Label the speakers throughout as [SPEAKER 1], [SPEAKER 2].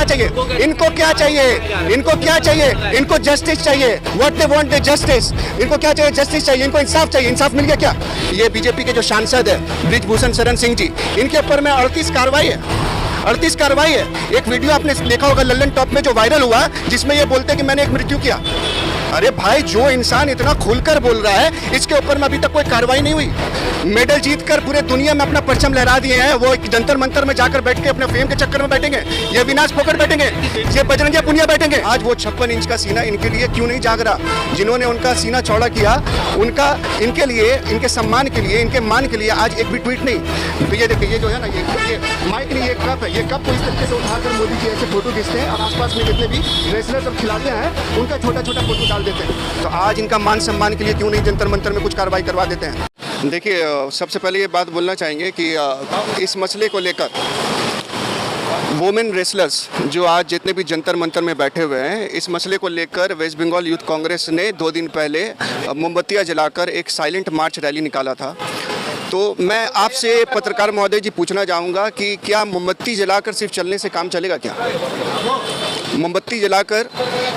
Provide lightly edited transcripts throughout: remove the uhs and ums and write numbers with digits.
[SPEAKER 1] क्या चाहिए? इनको क्या चाहिए? इनको क्या चाहिए? इनको जस्टिस चाहिए। What they want the justice. इनको क्या चाहिए? जस्टिस चाहिए। इनको इंसाफ चाहिए। इंसाफ मिल गया क्या? ये बीजेपी के जो सांसद है ब्रिजभूषण शरण सिंह जी, इनके ऊपर में 38 कार्रवाई है। 38 कार्रवाई है। एक वीडियो आपने देखा होगा लल्लन टॉप में जो वायरल हुआ, जिसमें ये बोलते हैं कि मैंने एक मृत्यु किया। अरे भाई, जो इंसान इतना खुलकर बोल रहा है, इसके ऊपर में अभी तक कोई कार्रवाई नहीं हुई। मेडल जीतकर पूरे दुनिया में अपना परचम लहरा दिए हैं, वो जंतर मंतर में जाकर बैठ के अपने फेम के चक्कर में बैठेंगे। ये विनाश फोकट बैठेंगे, ये बजरंगी पुनिया बैठेंगे। आज वो 56 इंच का सीना इनके लिए क्यों नहीं जाग रहा? जिन्होंने उनका सीना चौड़ा किया, उनका इनके लिए, इनके सम्मान के लिए, इनके मान के लिए आज एक भी ट्वीट नहीं। तो ये देखिए, ये जो है ना, ये माइक नहीं, ये कप है। ये कप को इस तरीके से उठाकर मोदी जी ऐसे फोटो खींचते हैं और आसपास में जितने भी रेसलर्स और खिलाड़ियां हैं, उनका छोटा छोटा फोटो डाल देते हैं। तो आज इनका मान सम्मान के लिए क्यों नहीं जंतर मंतर में कुछ कार्रवाई करवा देते हैं? देखिए, सबसे पहले ये बात बोलना चाहेंगे कि इस मसले को लेकर वोमेन रेसलर्स जो आज जितने भी जंतर मंतर में बैठे हुए हैं, इस मसले को लेकर वेस्ट बंगाल यूथ कांग्रेस ने 2 दिन पहले मोमबत्तियां जलाकर एक साइलेंट मार्च रैली निकाला था। तो मैं आपसे पत्रकार महोदय जी पूछना चाहूँगा कि क्या मोमबत्ती जलाकर सिर्फ चलने से काम चलेगा क्या? मोमबत्ती जलाकर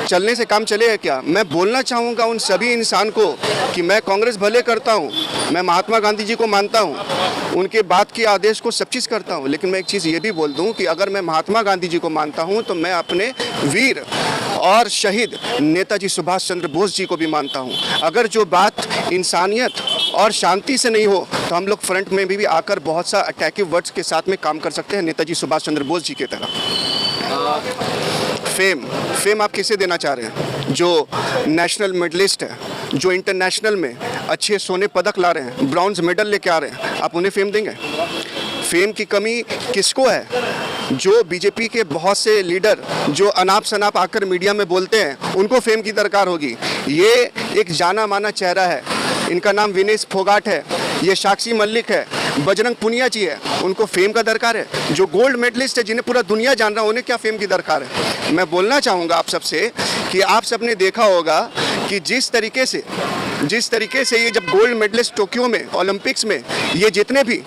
[SPEAKER 1] चलने से काम चलेगा क्या? मैं बोलना चाहूँगा उन सभी इंसान को कि मैं कांग्रेस भले करता हूँ, मैं महात्मा गांधी जी को मानता हूँ, उनके बात के आदेश को सब चीज़ करता हूँ, लेकिन मैं एक चीज़ ये भी बोल दूँ कि अगर मैं महात्मा गांधी जी को मानता हूँ तो मैं अपने वीर और शहीद नेताजी सुभाष चंद्र बोस जी को भी मानता हूँ। अगर जो बात इंसानियत और शांति से नहीं हो तो हम लोग फ्रंट में भी आकर बहुत सा अटैकिव वर्ड्स के साथ में काम कर सकते हैं, नेताजी सुभाष चंद्र बोस जी की तरह। फेम आप किसे देना चाह रहे हैं? जो नेशनल मेडलिस्ट है, जो इंटरनेशनल में अच्छे सोने पदक ला रहे हैं, ब्रॉन्ज मेडल लेके आ रहे हैं, आप उन्हें फेम देंगे? फेम की कमी किसको है? जो बीजेपी के बहुत से लीडर जो अनाप शनाप आकर मीडिया में बोलते हैं, उनको फेम की दरकार होगी। ये एक जाना माना चेहरा है, इनका नाम विनेश फोगाट है, ये साक्षी मलिक है, बजरंग पुनिया जी है, उनको फेम का दरकार है। जो गोल्ड मेडलिस्ट है, जिन्हें पूरा दुनिया जान रहा है, उन्हें क्या फेम की दरकार है? मैं बोलना चाहूँगा आप सबसे कि आप सबने देखा होगा कि जिस तरीके से ये जब गोल्ड मेडलिस्ट टोक्यो में ओलंपिक्स में ये जितने भी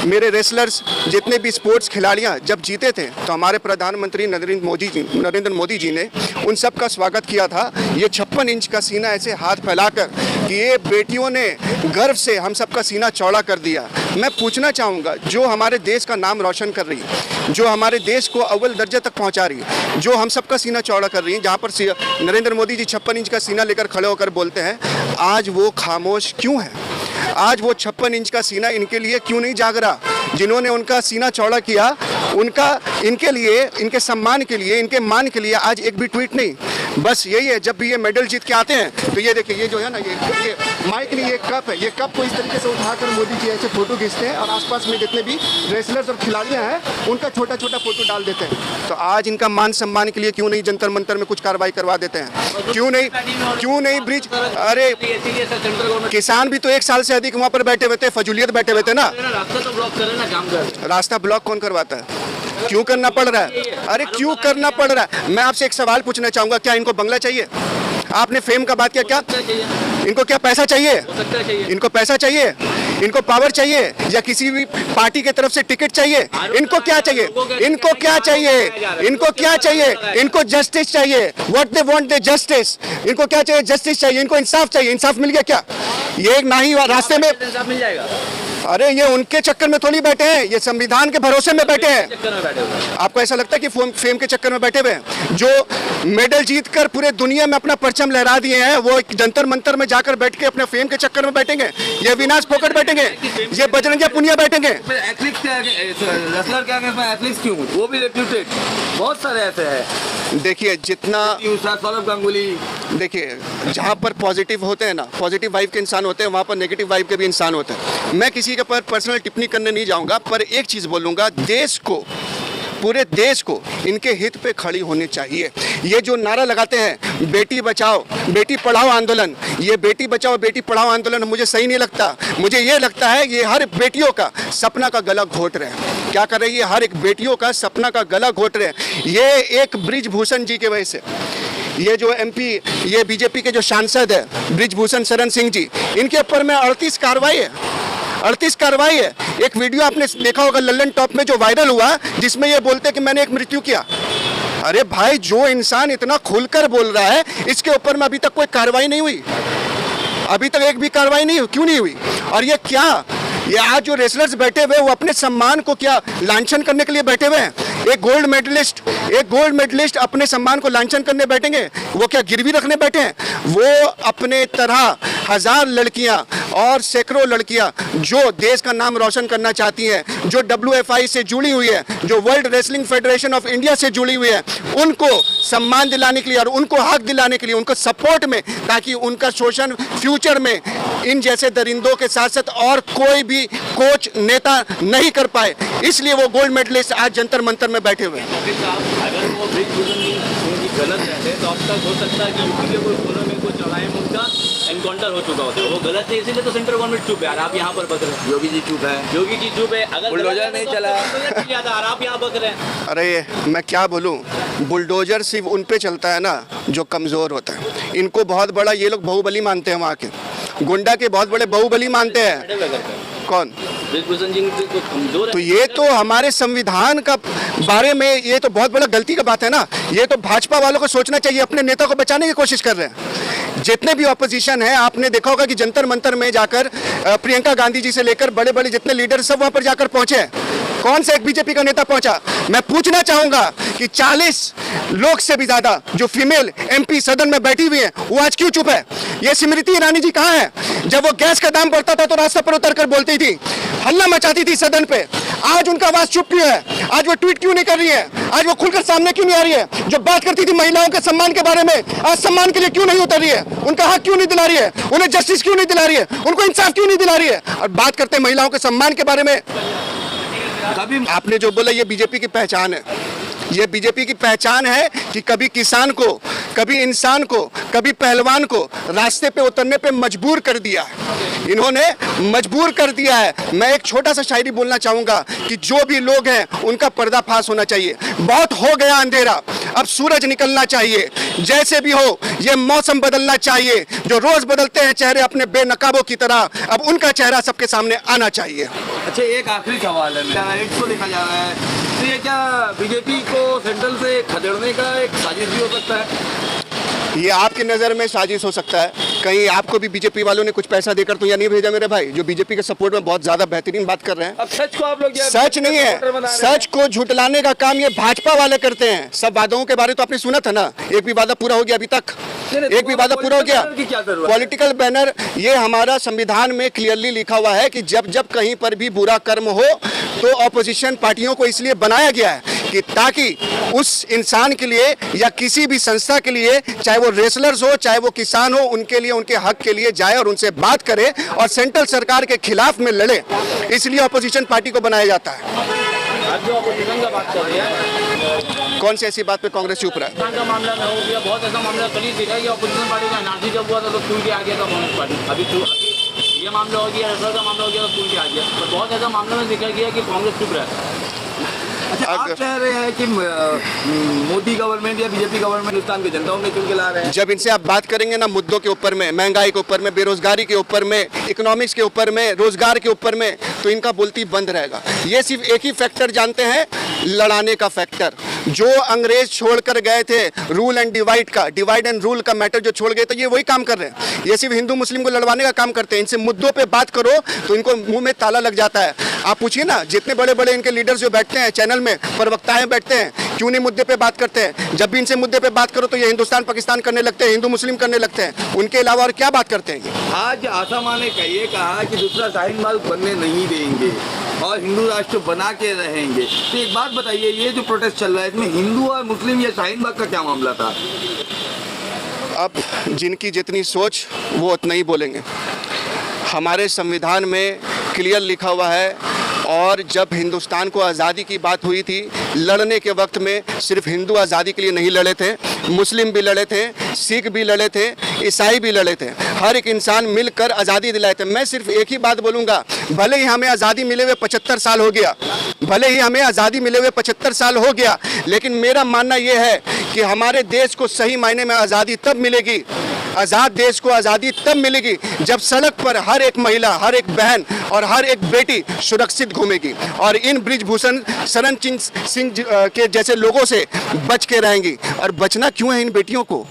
[SPEAKER 1] मेरे रेसलर्स, जितने भी स्पोर्ट्स खिलाड़ियां जब जीते थे, तो हमारे प्रधानमंत्री नरेंद्र मोदी जी ने उन सब का स्वागत किया था। ये 56 इंच का सीना ऐसे हाथ फैलाकर कि ये बेटियों ने गर्व से हम सब का सीना चौड़ा कर दिया। मैं पूछना चाहूँगा, जो हमारे देश का नाम रोशन कर रही है, जो हमारे देश को अव्वल दर्जे तक पहुँचा रही है, जो हम सब का सीना चौड़ा कर रही है, जहाँ पर नरेंद्र मोदी जी 56 इंच का सीना लेकर खड़े होकर बोलते हैं, आज वो खामोश क्यों है? आज वो 56 इंच का सीना इनके लिए क्यों नहीं जाग रहा? जिन्होंने उनका सीना चौड़ा किया, उनका इनके लिए, इनके सम्मान के लिए, इनके मान के लिए आज एक भी ट्वीट नहीं। बस यही है, जब भी ये मेडल जीत के आते हैं तो ये देखिए, ये जो है ना, ये माइक नहीं, ये कप है। ये कप को इस तरीके से उठाकर मोदी जी ऐसे फोटो खींचते हैं और आसपास में जितने भी रेसलर्स और खिलाड़ियां हैं, उनका छोटा छोटा फोटो डाल देते हैं। तो आज इनका मान सम्मान के लिए क्यों नहीं जंतर मंतर में कुछ कार्रवाई करवा देते हैं? क्यों नहीं ब्रिज? अरे किसान भी तो 1 साल से अधिक वहाँ पर बैठे हुए थे, फजूलियत बैठे हुए थे ना। रास्ता ब्लॉक कौन करवाता है? क्यों करना पड़ रहा है? अरे क्यों करना पड़ रहा है? मैं आपसे एक सवाल पूछना चाहूंगा, क्या इनको बंगला चाहिए? आपने फेम का बात किया, क्या इनको क्या पैसा चाहिए? इनको पैसा चाहिए? इनको पावर चाहिए या किसी भी पार्टी की तरफ से टिकट चाहिए? इनको क्या चाहिए? इनको क्या चाहिए? इनको क्या चाहिए? इनको जस्टिस चाहिए। What they want the justice. इनको क्या चाहिए? जस्टिस चाहिए। इनको इंसाफ चाहिए। इंसाफ मिल गया क्या? ये ना ही रास्ते में
[SPEAKER 2] मिल जाएगा।
[SPEAKER 1] अरे ये उनके चक्कर में थोड़ी बैठे हैं, ये संविधान के भरोसे में बैठे हैं। आपको ऐसा लगता है कि फेम के चक्कर में बैठे हुए हैं? जो मेडल जीतकर पूरे दुनिया में अपना परचम लहरा दिए हैं, वो जंतर मंतर में जाकर बैठ के अपने फेम के चक्कर में बैठेंगे? ये विनाश फोकट बैठेंगे, ये बजरंगी पुनिया बैठेंगे।
[SPEAKER 2] एथलीट्स क्यों? वो भी रेप्यूटेड, बहुत सारे ऐसे हैं।
[SPEAKER 1] देखिए, जितना
[SPEAKER 2] सौरभ गांगुली,
[SPEAKER 1] देखिए, जहाँ पर पॉजिटिव होते हैं ना, पॉजिटिव वाइब के इंसान होते हैं, वहाँ पर नेगेटिव वाइब के भी इंसान होते हैं। मैं किसी के पर पर्सनल टिप्पणी करने नहीं जाऊँगा, पर एक चीज़ बोलूँगा, देश को, पूरे देश को इनके हित पे खड़ी होनी चाहिए। ये जो नारा लगाते हैं बेटी बचाओ बेटी पढ़ाओ आंदोलन, ये बेटी बचाओ बेटी पढ़ाओ आंदोलन मुझे सही नहीं लगता। मुझे ये लगता है ये हर बेटियों का सपना का गला घोट रहे हैं। क्या कर रही है? हर एक बेटियों का सपना का गला घोट रहे हैं। ये एक ब्रिजभूषण जी के वजह से, ये जो एमपी, ये बीजेपी के जो सांसद है ब्रिजभूषण शरण सिंह जी, इनके ऊपर में 38 कार्रवाई है। 38 कार्रवाई है। एक वीडियो आपने देखा होगा लल्लन टॉप में जो वायरल हुआ, जिसमें ये बोलते हैं कि मैंने एक मृत्यु किया। अरे भाई, जो इंसान इतना खुलकर बोल रहा है, इसके ऊपर में अभी तक कोई कार्रवाई नहीं हुई। अभी तक एक भी कार्रवाई नहीं हुई, क्यों नहीं हुई? और ये क्या, ये आज जो रेसलर्स बैठे हुए हैं, वो अपने सम्मान को क्या लांछन करने के लिए बैठे हुए हैं? एक गोल्ड मेडलिस्ट अपने सम्मान को लांछन करने बैठेंगे? वो क्या गिरवी रखने बैठे हैं? वो अपने तरह हजार लड़कियां और सैकड़ों लड़कियां जो देश का नाम रोशन करना चाहती हैं, जो WFI से जुड़ी हुई है, जो world wrestling federation of India से जुड़ी हुई है, उनको सम्मान दिलाने के लिए और उनको हक दिलाने के लिए, उनको सपोर्ट में, ताकि उनका शोषण फ्यूचर में इन जैसे दरिंदों के साथ साथ और कोई भी कोच नेता नहीं कर पाए, इसलिए वो गोल्ड मेडलिस्ट आज जंतर मंतर में बैठे हुए हैं।
[SPEAKER 2] अगर वो गलत रहते तो अब तक हो सकता है कि यूपी के कोई कोने में कोई चौराहे में उनका एनकाउंटर हो चुका होता है। वो गलत है, इसीलिए तो सेंट्रल गवर्नमेंट चुप है और आप यहाँ पर बक रहे हैं।
[SPEAKER 3] योगी जी चुप है,
[SPEAKER 2] योगी जी चुप है। अगर
[SPEAKER 3] बुलडोजर नहीं चला
[SPEAKER 2] और आप यहाँ बक रहे हैं।
[SPEAKER 1] अरे मैं क्या बोलूं, बुलडोजर सिर्फ उन पे चलता है ना जो कमज़ोर होता है। इनको बहुत बड़ा ये लोग बाहुबली मानते हैं, वहाँ के गुंडा के बहुत बड़े बाहुबली मानते हैं। कौन?
[SPEAKER 2] ब्रिजभूषण जी को कमजोर है।
[SPEAKER 1] तो ये तो हमारे संविधान का बारे में ये तो बहुत बड़ा गलती का बात है ना। ये तो भाजपा वालों को सोचना चाहिए, अपने नेता को बचाने की कोशिश कर रहे हैं। जितने भी ऑपोजिशन है, आपने देखा होगा कि जंतर मंतर में जाकर प्रियंका गांधी जी से लेकर बड़े बड़े जितने लीडर सब वहां पर जाकर पहुंचे हैं। कौन सा एक बीजेपी का नेता पहुंचा? मैं पूछना चाहूंगा कि 40 लोग से भी ज्यादा जो फीमेल MP सदन में बैठी हुई हैं, वो आज क्यों चुप है? ये स्मृति ईरानी जी कहाँ है? जब वो गैस का दाम बढ़ता था तो रास्ते पर उतर कर बोलती थी, हल्ला मचाती थी सदन पे। आज उनका आवाज चुप क्यों है? आज वो ट्वीट क्यों नहीं कर रही है? आज वो खुलकर सामने क्यों नहीं आ रही है? जो बात करती थी महिलाओं के सम्मान के बारे में, आज सम्मान के लिए क्यों नहीं उतर रही है? उनका हक क्यों नहीं दिला रही है? उन्हें जस्टिस क्यों नहीं दिला रही है? उनको इंसाफ क्यों नहीं दिला रही है? और बात करते हैं महिलाओं के सम्मान के बारे में। कभी आपने जो बोला, ये बीजेपी की पहचान है। ये बीजेपी की पहचान है कि कभी किसान को, कभी इंसान को, कभी पहलवान को रास्ते पे उतरने पे मजबूर कर दिया है। इन्होंने मजबूर कर दिया है। मैं एक छोटा सा शायरी बोलना चाहूंगा कि जो भी लोग हैं उनका पर्दाफाश होना चाहिए। बहुत हो गया अंधेरा, अब सूरज निकलना चाहिए। जैसे भी हो ये मौसम बदलना चाहिए। जो रोज बदलते हैं चेहरे अपने बेनकाबों की तरह, अब उनका चेहरा सबके सामने आना चाहिए।
[SPEAKER 3] अच्छा, एक आखिरी सवाल है, इसको देखा जा रहा है तो ये क्या बीजेपी को सेंट्रल से खदेड़ने का एक साजिश भी हो सकता है?
[SPEAKER 1] ये आपकी नज़र में साजिश हो सकता है। कहीं आपको भी बीजेपी वालों ने कुछ पैसा देकर तो या नहीं भेजा मेरे भाई, जो बीजेपी के सपोर्ट में बहुत ज्यादा बेहतरीन बात कर रहे हैं?
[SPEAKER 3] अब सच को आप लोग
[SPEAKER 1] सच नहीं है, सच को झुटलाने का काम ये भाजपा वाले करते हैं। सब वादों के बारे तो आपने सुना था ना, एक भी वादा पूरा हो गया अभी तक? एक भी वादा पूरा हो गया? पॉलिटिकल बैनर, ये हमारा संविधान में क्लियरली लिखा हुआ है कि जब जब कहीं पर भी बुरा कर्म हो तो ऑपोजिशन पार्टियों को इसलिए बनाया गया है कि ताकि उस इंसान के लिए या किसी भी संस्था के लिए, चाहे वो रेसलर्स हो चाहे वो किसान हो, उनके लिए, उनके हक के लिए जाए और उनसे बात करे और सेंट्रल सरकार के खिलाफ में लड़े। इसलिए ऑपोजिशन पार्टी को बनाया जाता है।
[SPEAKER 2] आज जो ऑपोजिशन का बात कर रही है,
[SPEAKER 1] कौन सी ऐसी बात पे कांग्रेस चुप रहा है?
[SPEAKER 2] का मामला में हो गया, बहुत ऐसा मामला कल ही देखा कि ऑपोजिशन पार्टी का एनआरसी जब हुआ था तो टूट के आ गया था कांग्रेस पार्टी। अभी ये मामला हो गया, रेसलर का मामला हो गया तो टूट के आ गया। तो बहुत ऐसा मामला में देखा गया कि कांग्रेस चुप रहा है।
[SPEAKER 3] अच्छा, आप कह रहे हैं कि मोदी गवर्नमेंट या बीजेपी गवर्नमेंट हिंदुस्तान की जनता में चुन के ला रहे हैं?
[SPEAKER 1] जब इनसे आप बात करेंगे ना मुद्दों के ऊपर में, महंगाई के ऊपर में, बेरोजगारी के ऊपर में, इकोनॉमिक्स के ऊपर में, रोजगार के ऊपर में, तो इनका बोलती बंद रहेगा। ये सिर्फ एक ही फैक्टर जानते हैं, लड़ाने का फैक्टर। जो अंग्रेज छोड़कर गए थे रूल एंड डिवाइड का, डिवाइड एंड रूल का मैटर जो छोड़ गए, तो ये वही काम कर रहे हैं। ये सिर्फ हिंदू मुस्लिम को लड़वाने का काम करते हैं। इनसे मुद्दों पे बात करो तो इनको मुंह में ताला लग जाता है। आप पूछिए ना, जितने बड़े बड़े इनके लीडर्स जो बैठते हैं चैनल में, प्रवक्ताएं बैठते हैं, क्यों नहीं मुद्दे पे बात करते हैं? जब भी इनसे मुद्दे पे बात करो तो ये हिंदुस्तान पाकिस्तान करने लगते हैं, हिंदू मुस्लिम करने लगते हैं। उनके अलावा और क्या बात करते हैं?
[SPEAKER 3] आज आसामा ने ये कहा कि दूसरा शाहीन बाग बनने नहीं देंगे और हिंदू राष्ट्र बना के रहेंगे। तो एक बात बताइए, ये जो प्रोटेस्ट चल रहा है इसमें हिंदू और मुस्लिम या शाहीन बाग का क्या मामला था?
[SPEAKER 1] अब जिनकी जितनी सोच वो उतना ही बोलेंगे। हमारे संविधान में क्लियर लिखा हुआ है, और जब हिंदुस्तान को आज़ादी की बात हुई थी, लड़ने के वक्त में सिर्फ हिंदू आज़ादी के लिए नहीं लड़े थे, मुस्लिम भी लड़े थे, सिख भी लड़े थे, ईसाई भी लड़े थे। हर एक इंसान मिलकर आज़ादी दिलाए थे। मैं सिर्फ एक ही बात बोलूँगा, भले ही हमें आज़ादी मिले हुए 75 साल हो गया, भले ही हमें आज़ादी मिले हुए 75 साल हो गया, लेकिन मेरा मानना यह है कि हमारे देश को सही मायने में आज़ादी तब मिलेगी, आज़ाद देश को आज़ादी तब मिलेगी जब सड़क पर हर एक महिला, हर एक बहन और हर एक बेटी सुरक्षित घूमेगी और इन ब्रिजभूषण शरण सिंह के जैसे लोगों से बच के रहेंगी। और बचना क्यों है इन बेटियों को?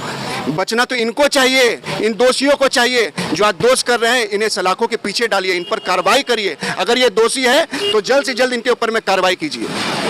[SPEAKER 1] बचना तो इनको चाहिए, इन दोषियों को चाहिए जो आज दोष कर रहे हैं। इन्हें सलाखों के पीछे डालिए, इन पर कार्रवाई करिए। अगर ये दोषी है तो जल्द से जल्द इनके ऊपर में कार्रवाई कीजिए।